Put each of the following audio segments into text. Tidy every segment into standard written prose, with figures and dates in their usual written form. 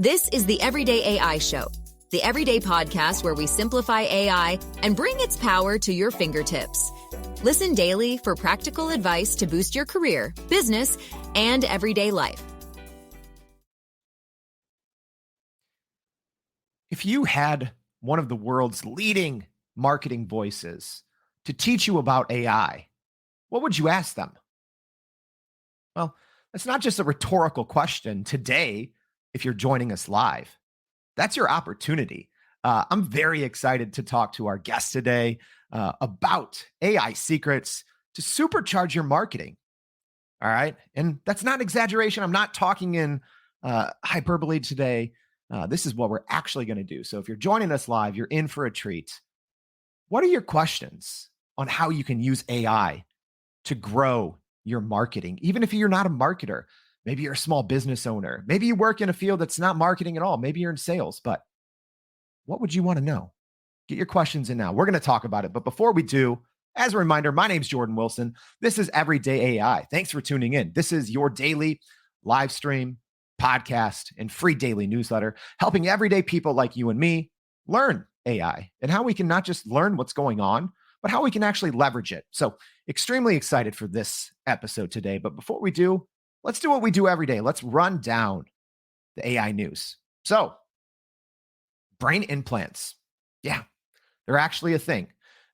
This is the Everyday AI Show, the everyday podcast where we simplify AI and bring its power to your fingertips. Listen daily for practical advice to boost your career, business, and everyday life. If you had one of the world's leading marketing voices to teach you about AI, what would you ask them? Well, that's not just a rhetorical question today if you're joining us live. That's your opportunity. I'm very excited to talk to our guest today about AI secrets to supercharge your marketing. All right. And that's not an exaggeration. I'm not talking in hyperbole today. This is what we're actually going to do. So if you're joining us live, you're in for a treat. What are your questions on how you can use AI to grow your marketing? Even if you're not a marketer, maybe you're a small business owner, maybe you work in a field that's not marketing at all, maybe you're in sales, but what would you want to know? Get your questions in now. We're going to talk about it. But before we do, as a reminder, my name's Jordan Wilson. This is Everyday AI. Thanks for tuning in. This is your daily live stream, podcast, and free daily newsletter, helping everyday people like you and me learn AI and how we can not just learn what's going on, but how we can actually leverage it. So extremely excited for this episode today. But before we do, let's do what we do every day. Let's run down the AI news. So brain implants. Yeah, they're actually a thing.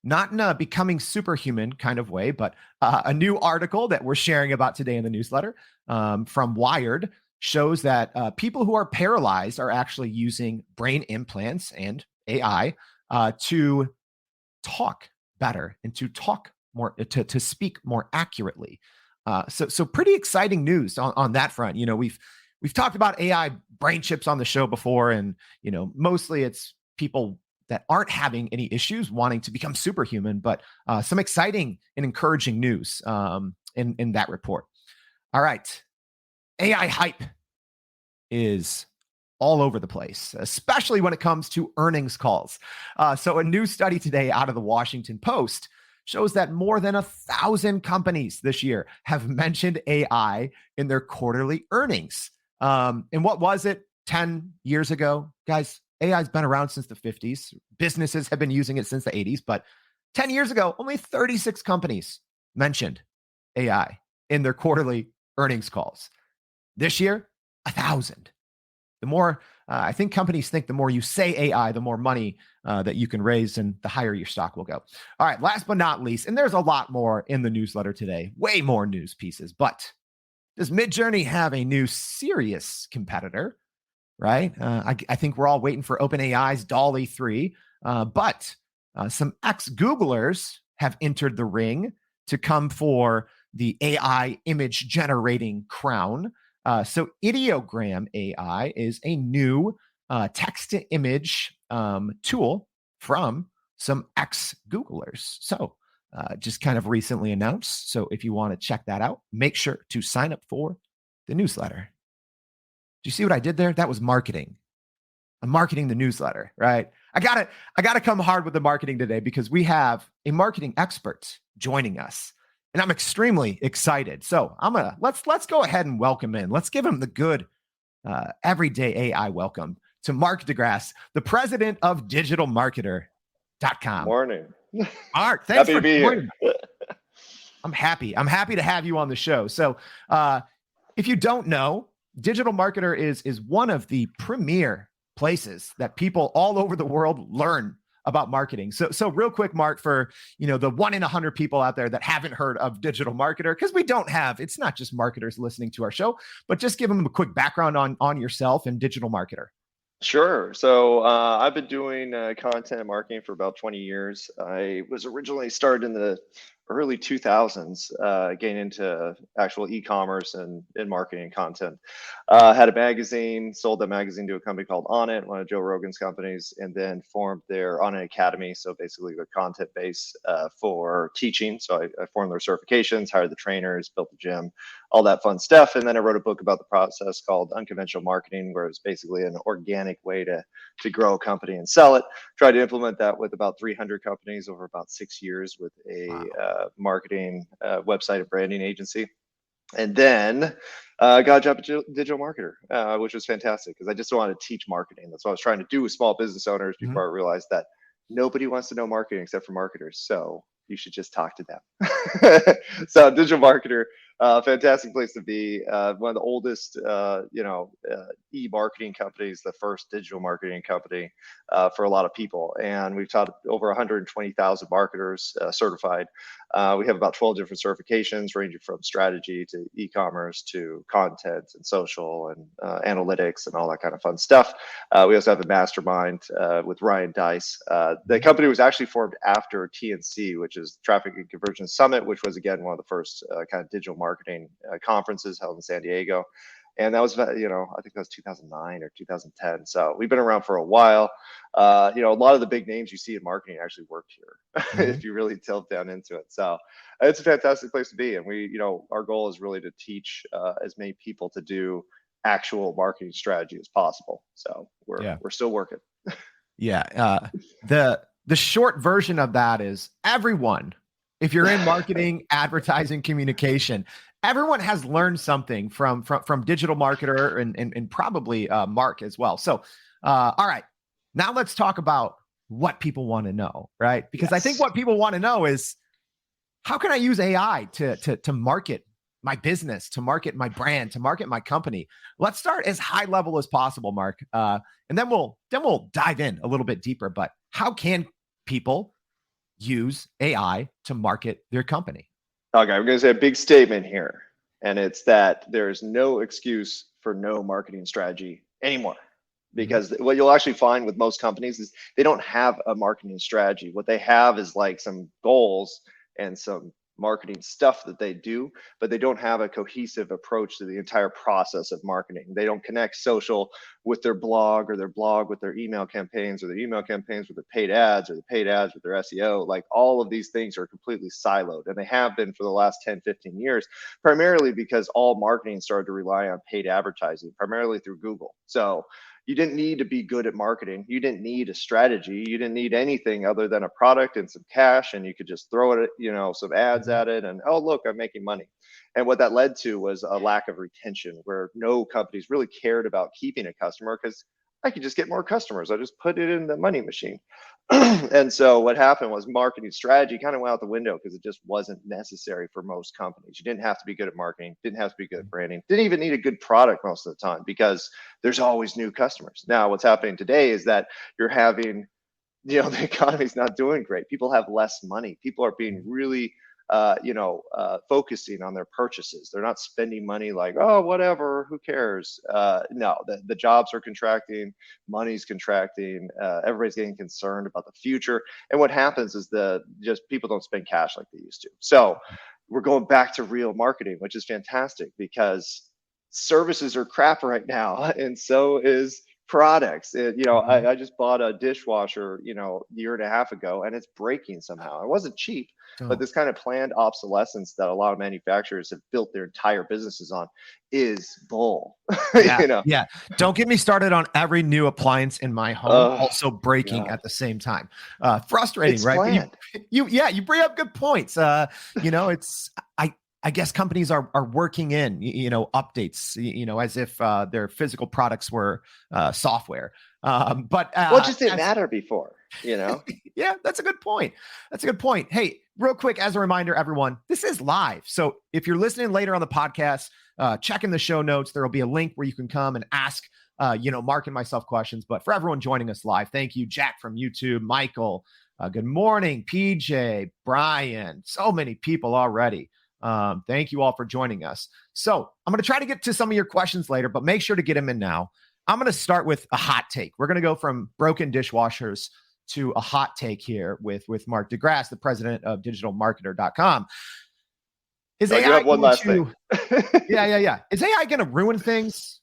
Not in a becoming superhuman kind of way, but a new article that we're sharing about today in the newsletter from Wired shows that people who are paralyzed are actually using brain implants and AI to talk better and to talk more, to speak more accurately. So pretty exciting news on that front. You know, we've talked about AI brain chips on the show before, and you know, mostly it's people that aren't having any issues wanting to become superhuman, but some exciting and encouraging news in that report. All right, AI hype is all over the place, especially when it comes to earnings calls. So a new study today out of the Washington Post shows that more than 1,000 companies this year have mentioned AI in their quarterly earnings. And what was it 10 years ago? Guys, AI has been around since the 50s. Businesses have been using it since the 80s, but 10 years ago, only 36 companies mentioned AI in their quarterly earnings calls. This year, 1,000. The more, I think companies think the more you say AI, the more money that you can raise and the higher your stock will go. All right, last but not least, and there's a lot more in the newsletter today, way more news pieces, but does Midjourney have a new serious competitor, right? I think we're all waiting for OpenAI's DALL-E 3, but some ex-Googlers have entered the ring to come for the AI image generating crown. So Ideogram AI is a new text-to-image tool from some ex-Googlers. So just kind of recently announced. So if you want to check that out, make sure to sign up for the newsletter. Do you see what I did there? That was marketing. I'm marketing the newsletter, right? I gotta come hard with the marketing today because we have a marketing expert joining us. And I'm extremely excited. So let's go ahead and welcome in. Let's give him the good everyday AI welcome to Mark DeGrasse, the president of digitalmarketer.com. Morning. Mark, thanks happy for to be joining. here. I'm happy to have you on the show. So if you don't know, Digital Marketer is one of the premier places that people all over the world learn about marketing. So real quick, Mark, for the 1 in 100 people out there that haven't heard of Digital Marketer, because it's not just marketers listening to our show, but just give them a quick background on yourself and Digital Marketer. Sure. So I've been doing content and marketing for about 20 years. I was originally started in the early 2000s, getting into actual e-commerce and marketing and content. Had a magazine, sold that magazine to a company called On It, one of Joe Rogan's companies, and then formed their On It Academy. So basically a content base for teaching. So I formed their certifications, hired the trainers, built the gym, all that fun stuff. And then I wrote a book about the process called Unconventional Marketing, where it was basically an organic way to grow a company and sell it. Tried to implement that with about 300 companies over about 6 years with a marketing website and branding agency. And then got a job at digital marketer, which was fantastic because I just wanted to teach marketing. That's what I was trying to do with small business owners Mhm. before I realized that nobody wants to know marketing except for marketers. So you should just talk to them. So digital marketer, fantastic place to be. One of the oldest, e-marketing companies, the first digital marketing company for a lot of people. And we've taught over 120,000 marketers certified. We have about 12 different certifications ranging from strategy to e-commerce to content and social and analytics and all that kind of fun stuff. We also have a mastermind with Ryan Dice. The company was actually formed after TNC, which is Traffic and Conversion Summit, which was, again, one of the first kind of digital marketing conferences held in San Diego. And that was, I think that was 2009 or 2010. So we've been around for a while. A lot of the big names you see in marketing actually work here if you really tilt down into it. So it's a fantastic place to be. And our goal is really to teach as many people to do actual marketing strategy as possible. So we're still working. Yeah. The short version of that is everyone, if you're in marketing, advertising, communication, everyone has learned something from digital marketer and probably Mark as well. So, all right, now let's talk about what people want to know, right? Because I think what people want to know is, how can I use AI to market my business, to market my brand, to market my company? Let's start as high level as possible, Mark, and then we'll dive in a little bit deeper. But how can people use AI to market their company? Okay, I'm going to say a big statement here, and it's that there's no excuse for no marketing strategy anymore. Because what you'll actually find with most companies is they don't have a marketing strategy. What they have is like some goals and some marketing stuff that they do, but they don't have a cohesive approach to the entire process of marketing. They don't connect social with their blog, or their blog with their email campaigns, or their email campaigns with their paid ads, or the paid ads with their SEO. Like, all of these things are completely siloed, and they have been for the last 10, 15 years, primarily because all marketing started to rely on paid advertising, primarily through Google. So you didn't need to be good at marketing. You didn't need a strategy. You didn't need anything other than a product and some cash, and you could just throw it, some ads at it, and, oh, look, I'm making money. And what that led to was a lack of retention, where no companies really cared about keeping a customer, because I could just get more customers. I just put it in the money machine. And so what happened was marketing strategy kind of went out the window, because it just wasn't necessary for most companies. You didn't have to be good at marketing, didn't have to be good at branding, didn't even need a good product most of the time, because there's always new customers. Now, what's happening today is that you're having, the economy's not doing great. People have less money. People are being really focusing on their purchases. They're not spending money like, oh, whatever, who cares? No, the jobs are contracting, money's contracting, everybody's getting concerned about the future. And what happens is just people don't spend cash like they used to. So we're going back to real marketing, which is fantastic, because services are crap right now, and so is products. I just bought a dishwasher, a year and a half ago, and it's breaking somehow. It wasn't cheap, but this kind of planned obsolescence that a lot of manufacturers have built their entire businesses on is bull. Yeah. Don't get me started on every new appliance in my home also breaking at the same time. Frustrating, right? Planned. You bring up good points. I guess companies are working in, updates, as if their physical products were software. But just didn't matter before, Yeah, that's a good point. Hey, real quick, as a reminder, everyone, this is live. So if you're listening later on the podcast, check in the show notes. There will be a link where you can come and ask, Mark and myself questions. But for everyone joining us live, thank you, Jack from YouTube, Michael. Good morning, PJ, Brian. So many people already. Thank you all for joining us. So I'm going to try to get to some of your questions later, but make sure to get them in now. I'm going to start with a hot take. We're going to go from broken dishwashers to a hot take here with Mark Grasse, the president of digitalmarketer.com. Is AI have one last thing. Yeah. Is AI going to ruin things?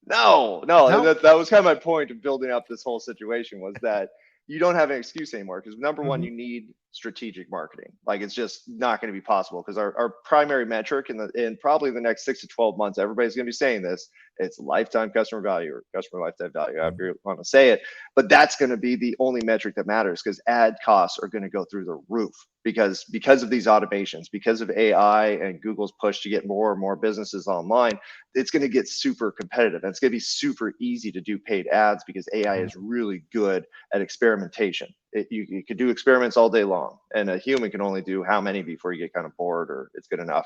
No. That was kind of my point of building up this whole situation, was that you don't have an excuse anymore, because number one, you need strategic marketing. Like, it's just not going to be possible, because our primary metric in probably the next 6 to 12 months, everybody's going to be saying this, it's lifetime customer value, or customer lifetime value, however you want to say it. But that's going to be the only metric that matters, because ad costs are going to go through the roof. because of these automations, because of AI and Google's push to get more and more businesses online. It's going to get super competitive, and it's going to be super easy to do paid ads because AI is really good at experimentation. You could do experiments all day long, and a human can only do how many before you get kind of bored or it's good enough.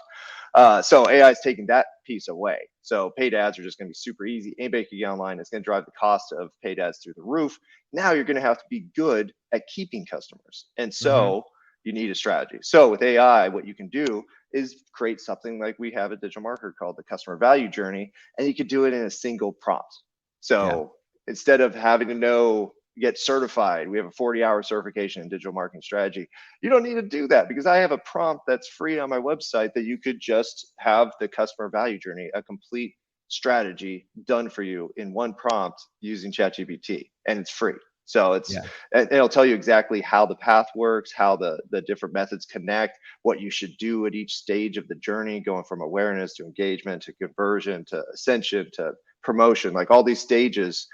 So AI is taking that piece away. So paid ads are just going to be super easy. Anybody can get online. It's going to drive the cost of paid ads through the roof. Now you're going to have to be good at keeping customers. And so you need a strategy. So with AI, what you can do is create something like we have at Digital Marketer called the customer value journey, and you could do it in a single prompt. So instead of having to get certified, we have a 40-hour certification in digital marketing strategy. You don't need to do that because I have a prompt that's free on my website that you could just have the customer value journey, a complete strategy done for you in one prompt using ChatGPT, and it's free. So it'll tell you exactly how the path works, how the different methods connect, what you should do at each stage of the journey, going from awareness to engagement to conversion to ascension to promotion, like all these stages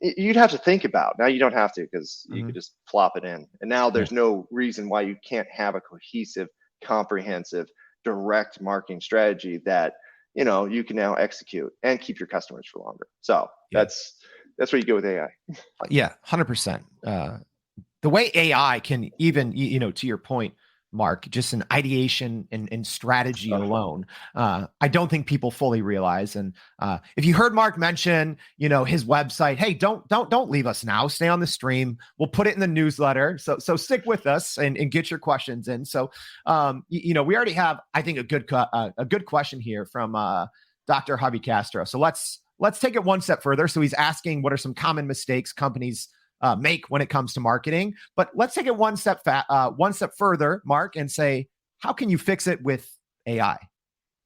you'd have to think about. Now you don't have to because you could just plop it in. And now there's no reason why you can't have a cohesive, comprehensive, direct marketing strategy that you can now execute and keep your customers for longer. So that's where you go with AI. Yeah, 100%. The way AI can even, to your point, Mark, just an ideation and strategy alone, I don't think people fully realize. And if you heard Mark mention, his website, hey, don't leave us now. Stay on the stream. We'll put it in the newsletter. So stick with us and get your questions in. So, we already have, I think, a good question here from Dr. Javi Castro. So let's take it one step further. So he's asking, what are some common mistakes companies make when it comes to marketing? But let's take it one step further, Mark, and say, how can you fix it with AI?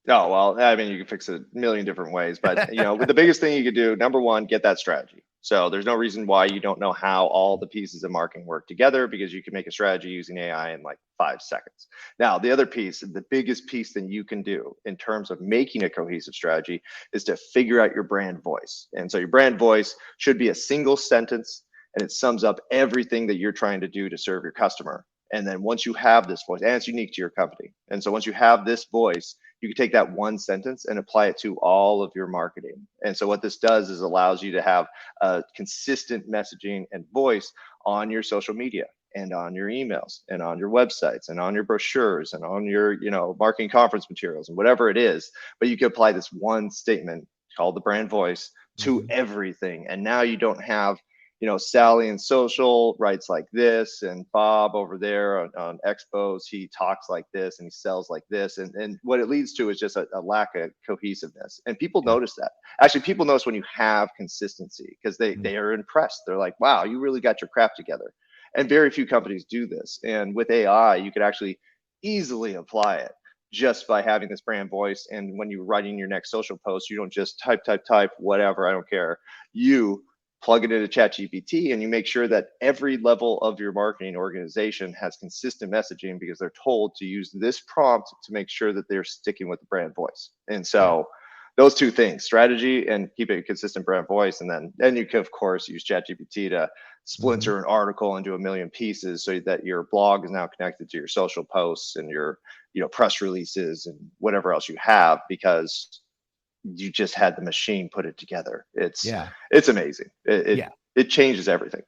Oh, well, I mean, you can fix it a million different ways, but the biggest thing you could do, number one, get that strategy. So there's no reason why you don't know how all the pieces of marketing work together, because you can make a strategy using AI in like 5 seconds. Now, the other piece, the biggest piece that you can do in terms of making a cohesive strategy is to figure out your brand voice. And so your brand voice should be a single sentence, and it sums up everything that you're trying to do to serve your customer. And then once you have this voice, and it's unique to your company. And so once you have this voice, you can take that one sentence and apply it to all of your marketing. And so what this does is allows you to have a consistent messaging and voice on your social media and on your emails and on your websites and on your brochures and on your, marketing conference materials and whatever it is. But you can apply this one statement called the brand voice to everything. And now you don't have Sally in social writes like this, and Bob over there on Expos, he talks like this and he sells like this. And what it leads to is just a lack of cohesiveness. And people notice that. Actually, people notice when you have consistency because they are impressed. They're like, wow, you really got your crap together. And very few companies do this. And with AI, you could actually easily apply it just by having this brand voice. And when you're writing your next social post, you don't just type, whatever, I don't care. You plug it into ChatGPT and you make sure that every level of your marketing organization has consistent messaging because they're told to use this prompt to make sure that they're sticking with the brand voice. And so those two things, strategy and keeping a consistent brand voice. And then you can, of course, use ChatGPT to splinter an article into a million pieces so that your blog is now connected to your social posts and your press releases and whatever else you have, because you just had the machine put it together. It's amazing. It changes everything.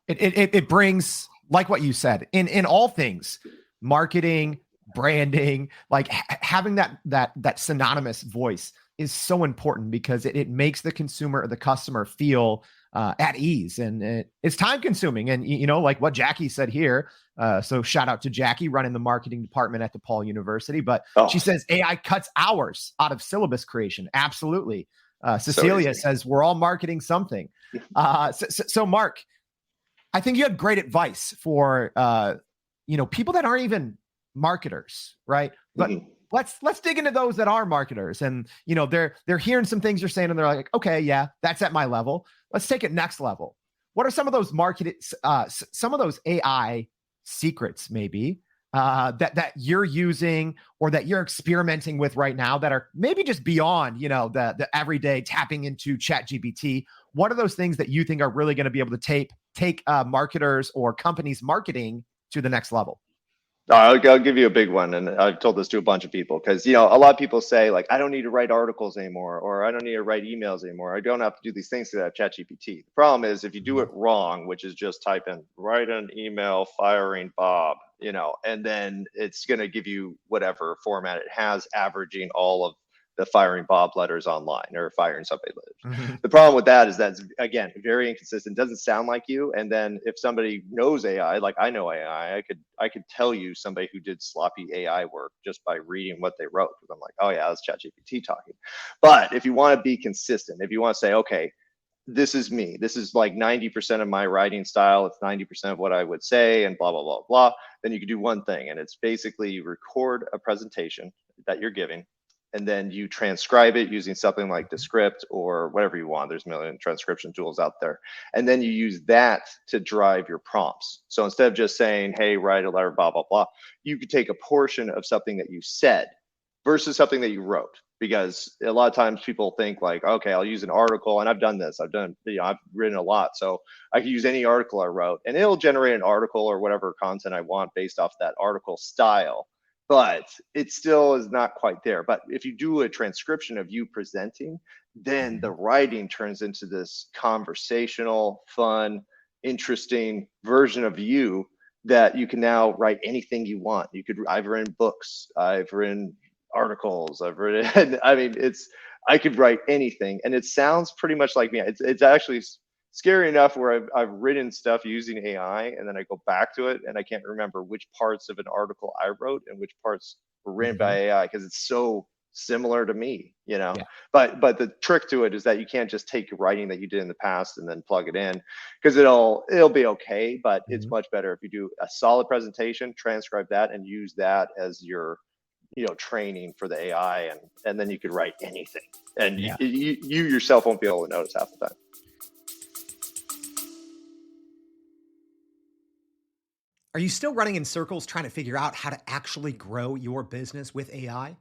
It brings, like what you said, in all things, marketing, branding, like having that synonymous voice is so important because it makes the consumer or the customer feel at ease, and it's time consuming. And like what Jackie said here. So shout out to Jackie running the marketing department at DePaul University. But she says AI cuts hours out of syllabus creation. Absolutely. Cecilia says we're all marketing something. So Mark, I think you had great advice for people that aren't even marketers, right? But let's dig into those that are marketers, and they're hearing some things you're saying, and they're like, okay, yeah, that's at my level. Let's take it next level. What are some of those some of those AI secrets maybe that you're using or that you're experimenting with right now that are maybe just beyond the everyday tapping into ChatGPT? What are those things that you think are really going to be able to take marketers or companies marketing to the next level? I'll give you a big one, and I've told this to a bunch of people because a lot of people say like, I don't need to write articles anymore, or I don't need to write emails anymore. I don't have to do these things because I have ChatGPT. The problem is if you do it wrong, which is just type in write an email firing Bob, and then it's going to give you whatever format it has, averaging all of the firing Bob letters online or firing somebody letters. Mm-hmm. The problem with that is that's, again, very inconsistent. Doesn't sound like you. And then if somebody knows AI, like I know AI, I could tell you somebody who did sloppy AI work just by reading what they wrote. Because I'm like, oh yeah, that's ChatGPT talking. But if you want to be consistent, if you want to say, okay, this is me. This is like 90% of my writing style. It's 90% of what I would say, and blah, blah, blah, blah. Then you can do one thing, and it's basically you record a presentation that you're giving, and then you transcribe it using something like Descript or whatever you want. There's a million transcription tools out there. And then you use that to drive your prompts. So instead of just saying, hey, write a letter, blah, blah, blah, you could take a portion of something that you said versus something that you wrote. Because a lot of times people think like, okay, I'll use an article, and I've done this. I've written a lot. So I can use any article I wrote, and it'll generate an article or whatever content I want based off that article style. But it still is not quite there. But if you do a transcription of you presenting, then the writing turns into this conversational, fun, interesting version of you that you can now write anything you want. I've written books, I've written articles, I've written, I mean, I could write anything, and it sounds pretty much like me. It's actually scary enough where I've written stuff using AI, and then I go back to it and I can't remember which parts of an article I wrote and which parts were written by AI because it's so similar to me, Yeah. But the trick to it is that you can't just take your writing that you did in the past and then plug it in, because it'll be okay, but it's much better if you do a solid presentation, transcribe that, and use that as your training for the AI, and then you could write anything, and you yourself won't be able to notice half the time. Are you still running in circles trying to figure out how to actually grow your business with AI?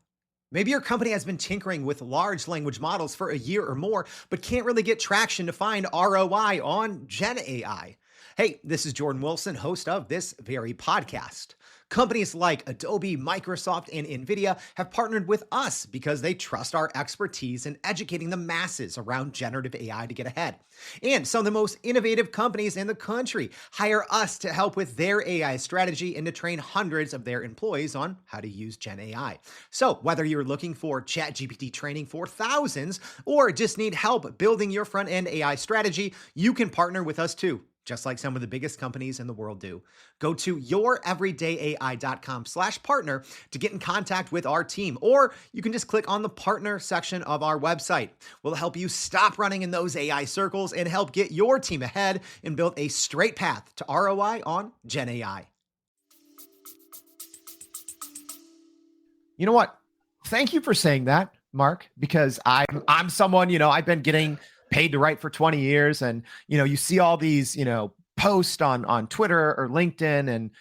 Maybe your company has been tinkering with large language models for a year or more, but can't really get traction to find ROI on Gen AI. Hey, this is Jordan Wilson, host of this very podcast. Companies like Adobe, Microsoft, and NVIDIA have partnered with us because they trust our expertise in educating the masses around generative AI to get ahead. And some of the most innovative companies in the country hire us to help with their AI strategy and to train hundreds of their employees on how to use Gen AI. So whether you're looking for ChatGPT training for thousands or just need help building your front-end AI strategy, you can partner with us too, just like some of the biggest companies in the world do. Go to youreverydayai.com/partner to get in contact with our team, or you can just click on the partner section of our website. We'll help you stop running in those AI circles and help get your team ahead and build a straight path to ROI on Gen AI. You know what? Thank you for saying that, Mark, because I'm someone, I've been getting paid to write for 20 years. And, you see all these, posts on Twitter or LinkedIn, and,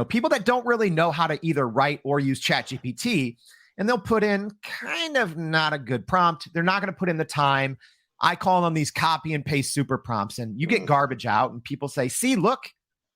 people that don't really know how to either write or use ChatGPT, and they'll put in kind of not a good prompt. They're not going to put in the time. I call them these copy and paste super prompts, and you get garbage out, and people say, see, look,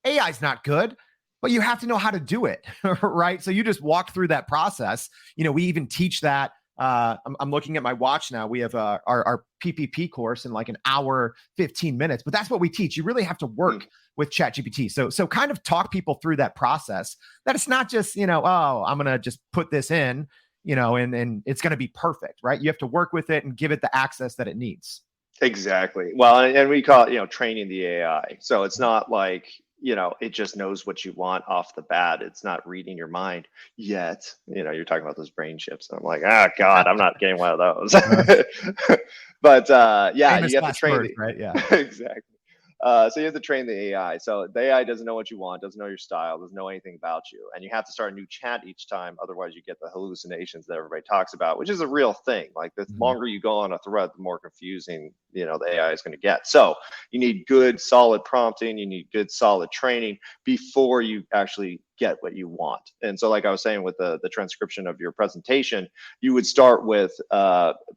AI's not good, but you have to know how to do it, right? So you just walk through that process. We even teach that. I'm looking at my watch now. We have our PPP course in like an hour, 15 minutes, but that's what we teach. You really have to work with ChatGPT. So kind of talk people through that process, that it's not just, oh, I'm going to just put this in, and it's going to be perfect, right? You have to work with it and give it the access that it needs. Exactly. Well, and we call it, training the AI. So it's not like, it just knows what you want off the bat. It's not reading your mind yet. You're talking about those brain chips. And I'm like, God, I'm not getting one of those. But yeah, Famous you have to train word, right? Yeah. Exactly. So you have to train the AI. So the AI doesn't know what you want, doesn't know your style, doesn't know anything about you. And you have to start a new chat each time. Otherwise, you get the hallucinations that everybody talks about, which is a real thing. Like the longer you go on a thread, the more confusing, the AI is going to get. So you need good, solid prompting. You need good, solid training before you actually get what you want. And so, like I was saying with the transcription of your presentation, you would start with,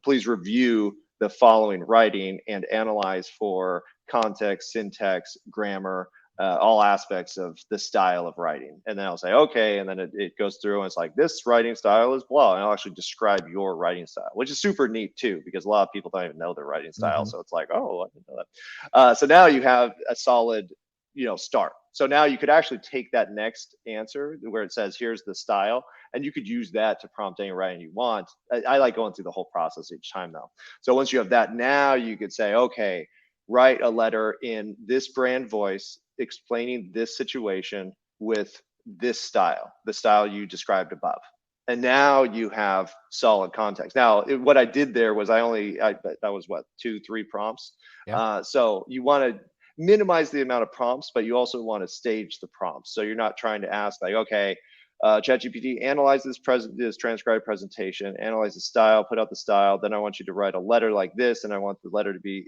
please review the following writing and analyze for context, syntax, grammar, all aspects of the style of writing. And then I'll say, okay. And then it goes through and it's like, this writing style is blah. And I'll actually describe your writing style, which is super neat too, because a lot of people don't even know their writing style. So it's like, oh, I didn't know that. So now you have a solid, start. So now you could actually take that next answer where it says, here's the style, and you could use that to prompt any writing you want. I like going through the whole process each time though. So once you have that, now you could say, okay, write a letter in this brand voice explaining this situation with this style, the style you described above. And now you have solid context. Now, what I did there was that was what, 2-3 prompts. Yeah. So you want to minimize the amount of prompts, but you also want to stage the prompts. So you're not trying to ask like, okay, ChatGPT, analyze this transcribed presentation, analyze the style, put out the style. Then I want you to write a letter like this, and I want the letter to be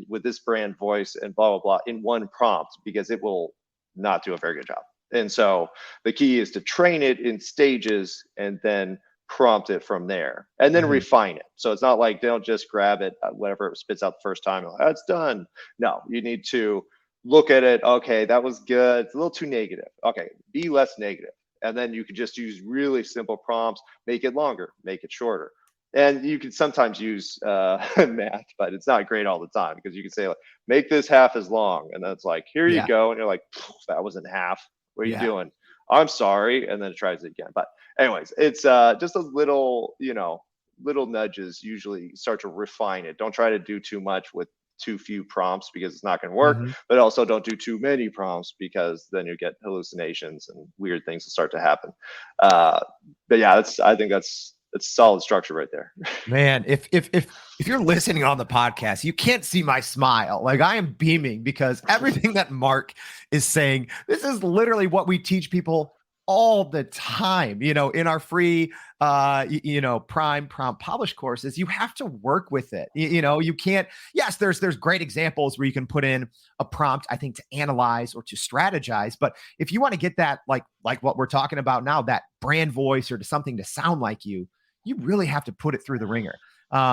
with this brand voice and blah, blah, blah in one prompt, because it will not do a very good job. And so the key is to train it in stages and then prompt it from there and then refine it. So it's not like they don't just grab it, whatever it spits out the first time, like, that's done. No, you need to look at it. Okay, that was good. It's a little too negative. Okay, be less negative. And then you could just use really simple prompts, make it longer, make it shorter. And you can sometimes use math, but it's not great all the time, because you can say, like, make this half as long. And then it's like, here you go. And you're like, that wasn't half. What are you doing? I'm sorry. And then it tries it again. But anyways, it's just those little, little nudges usually start to refine it. Don't try to do too much with too few prompts, because it's not going to work. But also don't do too many prompts, because then you get hallucinations and weird things that start to happen. But yeah, I think that's solid structure right there. Man, if you're listening on the podcast, you can't see my smile. Like, I am beaming, because everything that Mark is saying, this is literally what we teach people all the time, in our free, prime prompt publish courses. You have to work with it. You can't, yes, there's great examples where you can put in a prompt, I think, to analyze or to strategize. But if you want to get that, like what we're talking about now, that brand voice or to something to sound like you really have to put it through the ringer.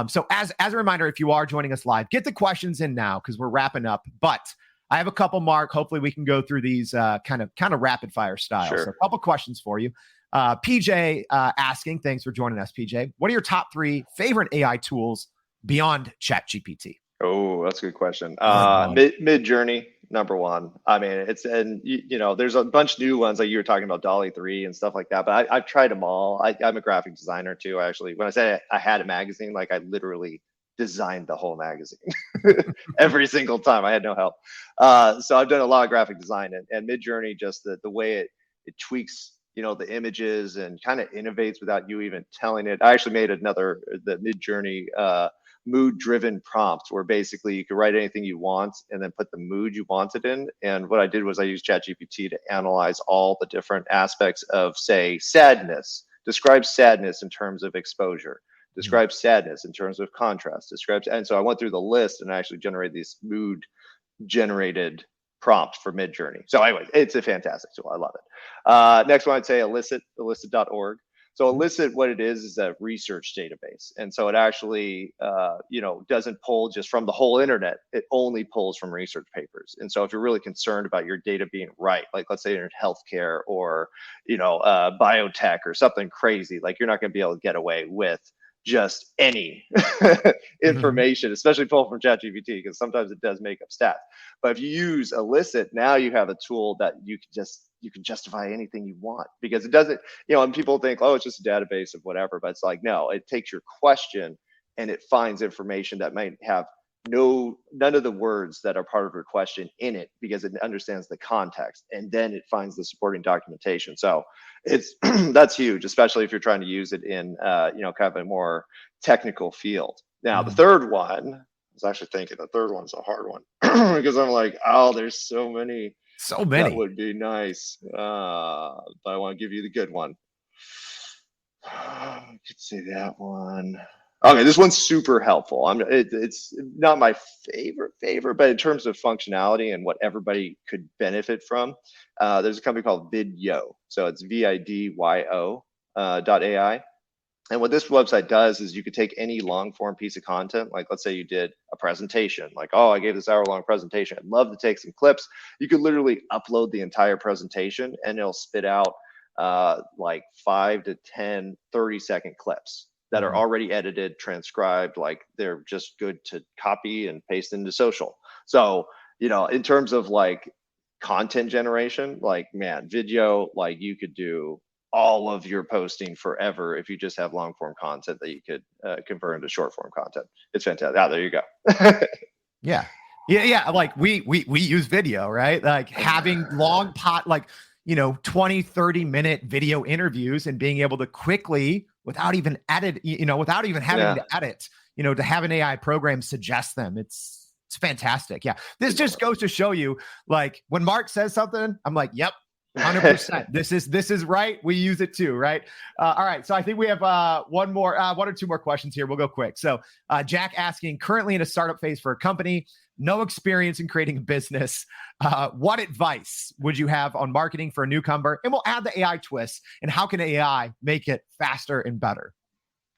So as a reminder, if you are joining us live, get the questions in now, because we're wrapping up. But I have a couple, Mark. Hopefully we can go through these kind of rapid fire style. Sure. So a couple questions for you. PJ asking, thanks for joining us, PJ. What are your top 3 favorite AI tools beyond ChatGPT? Oh, that's a good question. Mid-Journey, number one. I mean, there's a bunch of new ones, like you were talking about Dolly 3 and stuff like that, but I've tried them all. I'm a graphic designer too, actually. When I say I had a magazine, like, I literally designed the whole magazine every single time. I had no help. So I've done a lot of graphic design, and Mid-Journey, just the way it tweaks, the images and kind of innovates without you even telling it. I actually made the Mid-Journey mood-driven prompt, where basically you could write anything you want and then put the mood you want it in. And what I did was I used ChatGPT to analyze all the different aspects of, say, sadness. Describe sadness in terms of exposure. Describe sadness in terms of contrast. And so I went through the list and I actually generated these mood-generated prompt for Mid-Journey. So anyway, it's a fantastic tool. I love it. Next one, I'd say elicit.org. So elicit, what it is a research database. And so it actually, doesn't pull just from the whole internet. It only pulls from research papers. And so if you're really concerned about your data being right, like let's say you're in healthcare or, biotech or something crazy, like, you're not going to be able to get away with just any information, especially pulled from ChatGPT, because sometimes it does make up stats. But if you use elicit, now you have a tool that you can justify anything you want, because it doesn't, and people think, oh, it's just a database of whatever, but it's like, no, it takes your question and it finds information that might have none of the words that are part of your question in it, because it understands the context, and then it finds the supporting documentation. So it's that's huge, especially if you're trying to use it in kind of a more technical field. Now the third one, I was actually thinking the third one's a hard one because I'm like, oh, there's so many that would be nice, but I want to give you the good one. I could say that one. Okay, this one's super helpful. It's not my favorite, but in terms of functionality and what everybody could benefit from, there's a company called Vidyo. So it's VIDYO .ai. And what this website does is you could take any long form piece of content, like let's say you did a presentation, like, oh, I gave this hour-long presentation. I'd love to take some clips. You could literally upload the entire presentation and it'll spit out like 5 to 10, 30-second clips that are already edited, transcribed, like they're just good to copy and paste into social. So, in terms of like content generation, like, man, video, like you could do all of your posting forever if you just have long form content that you could convert into short form content. It's fantastic. There you go. Yeah. Like we use video, right? Like having long 20, 30-minute video interviews and being able to quickly, without even having to edit, to have an AI program suggest them. It's fantastic. Yeah. This just goes to show you, like when Mark says something, I'm like, yep, 100%. This is right. We use it too, right? All right. So I think we have one or two more questions here. We'll go quick. So Jack asking, currently in a startup phase for a company, no experience in creating a business. What advice would you have on marketing for a newcomer? And we'll add the AI twist. And how can AI make it faster and better?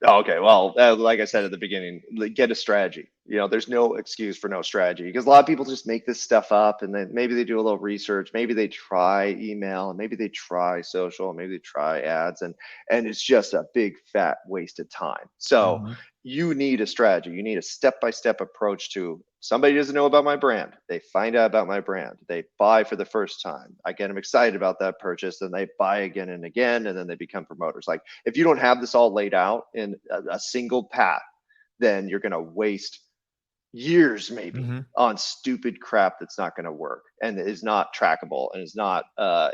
Okay, well, like I said at the beginning, get a strategy. There's no excuse for no strategy, because a lot of people just make this stuff up and then maybe they do a little research, maybe they try email, and maybe they try social, and maybe they try ads, and it's just a big fat waste of time. So you need a strategy. You need a step-by-step approach to, somebody doesn't know about my brand. They find out about my brand. They buy for the first time. I get them excited about that purchase, and they buy again and again, and then they become promoters. Like, if you don't have this all laid out in a single path, then you're going to waste years maybe on stupid crap that's not going to work and is not trackable and is not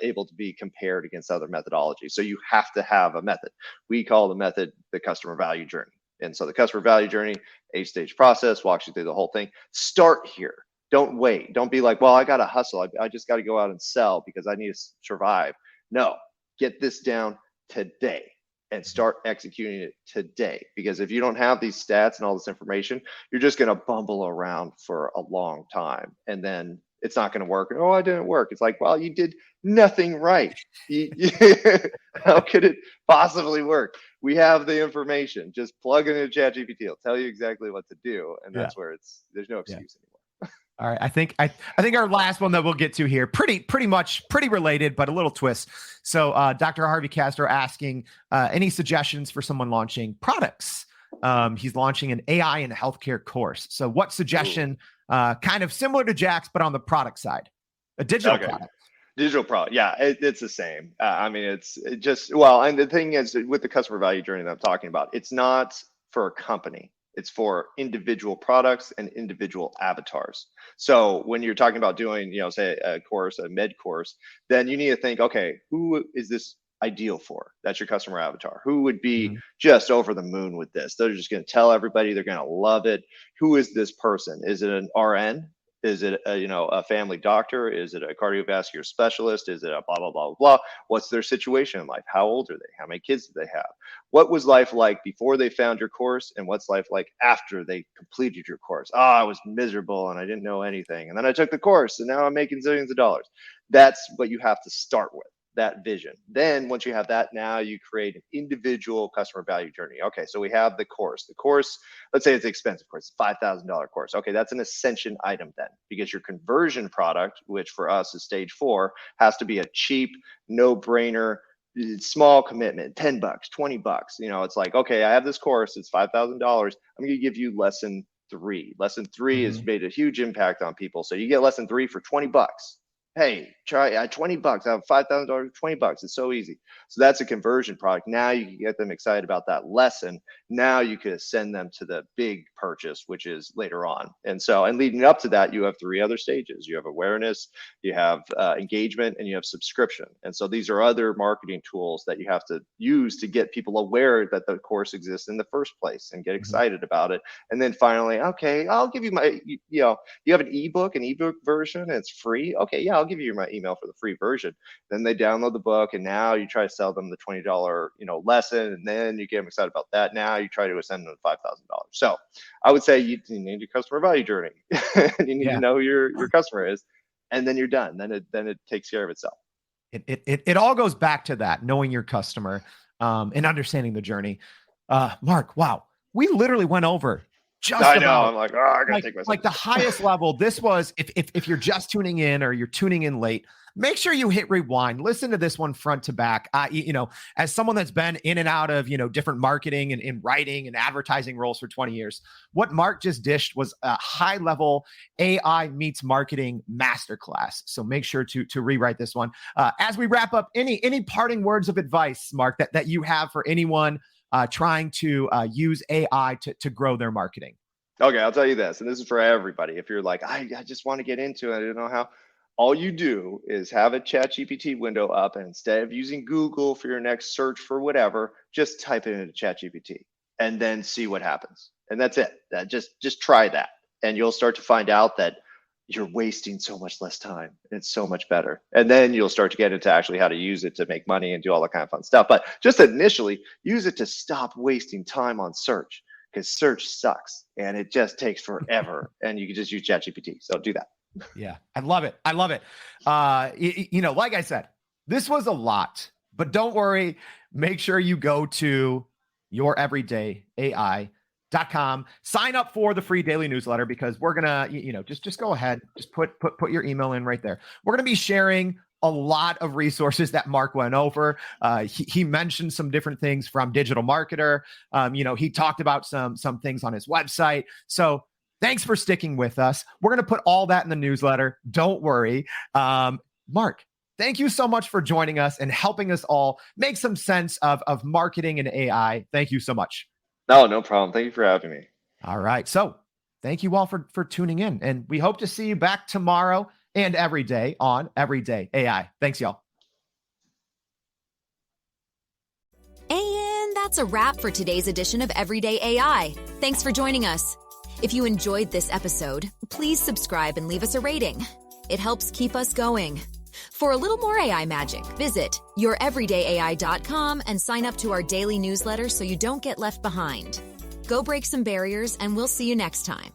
able to be compared against other methodologies. So you have to have a method. We call the method the customer value journey. And so the customer value journey, 8-stage process, walks you through the whole thing. Start here. Don't wait. Don't be like, well, I got to hustle. I just got to go out and sell because I need to survive. No, get this down today and start executing it today. Because if you don't have these stats and all this information, you're just going to bumble around for a long time. And then it's not going to work. Oh, I didn't work. It's like, well, you did nothing right. How could it possibly work? We have the information. Just plug it into ChatGPT. It'll tell you exactly what to do. And that's where there's no excuse anymore. All right. I think our last one that we'll get to here, pretty related, but a little twist. So Dr. Harvey Castro asking any suggestions for someone launching products. He's launching an AI in healthcare course. So what suggestion, kind of similar to Jack's, but on the product side, a digital product? Digital product. Yeah, it's the same. I mean, and the thing is, with the customer value journey that I'm talking about, it's not for a company. It's for individual products and individual avatars. So when you're talking about doing, say a course, a med course, then you need to think, okay, who is this ideal for? That's your customer avatar. Who would be just over the moon with this? They're just going to tell everybody, they're going to love it. Who is this person? Is it an RN? Is it a family doctor? Is it a cardiovascular specialist? Is it a blah, blah, blah, blah? What's their situation in life? How old are they? How many kids do they have? What was life like before they found your course? And what's life like after they completed your course? Oh, I was miserable and I didn't know anything. And then I took the course and now I'm making zillions of dollars. That's what you have to start with, that vision. Then once you have that, now you create an individual customer value journey. Okay, so we have the course. The course, let's say it's an expensive course, $5,000 course. Okay, that's an ascension item then, because your conversion product, which for us is stage 4, has to be a cheap, no-brainer, small commitment, $10, $20. It's like, okay, I have this course, it's $5,000. I'm going to give you lesson 3. Lesson 3 has made a huge impact on people. So you get lesson 3 for $20. Hey, try $20. I have $5,000, $20. It's so easy. So that's a conversion product. Now you can get them excited about that lesson. Now you can send them to the big purchase, which is later on. And leading up to that, you have 3 other stages. You have awareness, you have engagement, and you have subscription. And so these are other marketing tools that you have to use to get people aware that the course exists in the first place and get excited about it. And then finally, okay, I'll give you my, you have an ebook version, and it's free. Okay, yeah, I'll give you my email for the free version. Then they download the book, and now you try to sell them the $20 lesson, and then you get them excited about that. Now you try to send them $5,000. So I would say you need your customer value journey. You need to know who your customer is, and then you're done. Then it takes care of itself. It all goes back to that, knowing your customer and understanding the journey. Mark, wow, we literally went over just I know. about I'm like, oh, I gotta take myself. like the highest level. This was if you're just tuning in or you're tuning in late, make sure you hit rewind. Listen to this one front to back. As someone that's been in and out of different marketing and in writing and advertising roles for 20 years, what Mark just dished was a high level AI meets marketing masterclass. So make sure to rewrite this one. As we wrap up, any parting words of advice, Mark, that you have for anyone trying to use AI to grow their marketing? Okay, I'll tell you this, and this is for everybody. If you're like, I just want to get into it, I don't know how. All you do is have a ChatGPT window up, and instead of using Google for your next search for whatever, just type it into ChatGPT and then see what happens. And that's it. Just try that, and you'll start to find out that you're wasting so much less time. It's so much better. And then you'll start to get into actually how to use it to make money and do all that kind of fun stuff. But just initially, use it to stop wasting time on search, because search sucks and it just takes forever. And you can just use ChatGPT. So do that. Yeah, I love it. I love it. Like I said, this was a lot, but don't worry. Make sure you go to youreverydayai.com. Sign up for the free daily newsletter, because we're gonna, just go ahead, just put your email in right there. We're gonna be sharing a lot of resources that Mark went over. He mentioned some different things from Digital Marketer. He talked about some things on his website. So thanks for sticking with us. We're going to put all that in the newsletter. Don't worry. Mark, thank you so much for joining us and helping us all make some sense of marketing and AI. Thank you so much. No problem. Thank you for having me. All right. So thank you all for tuning in, and we hope to see you back tomorrow and every day on Everyday AI. Thanks, y'all. And that's a wrap for today's edition of Everyday AI. Thanks for joining us. If you enjoyed this episode, please subscribe and leave us a rating. It helps keep us going. For a little more AI magic, visit youreverydayai.com and sign up to our daily newsletter so you don't get left behind. Go break some barriers, and we'll see you next time.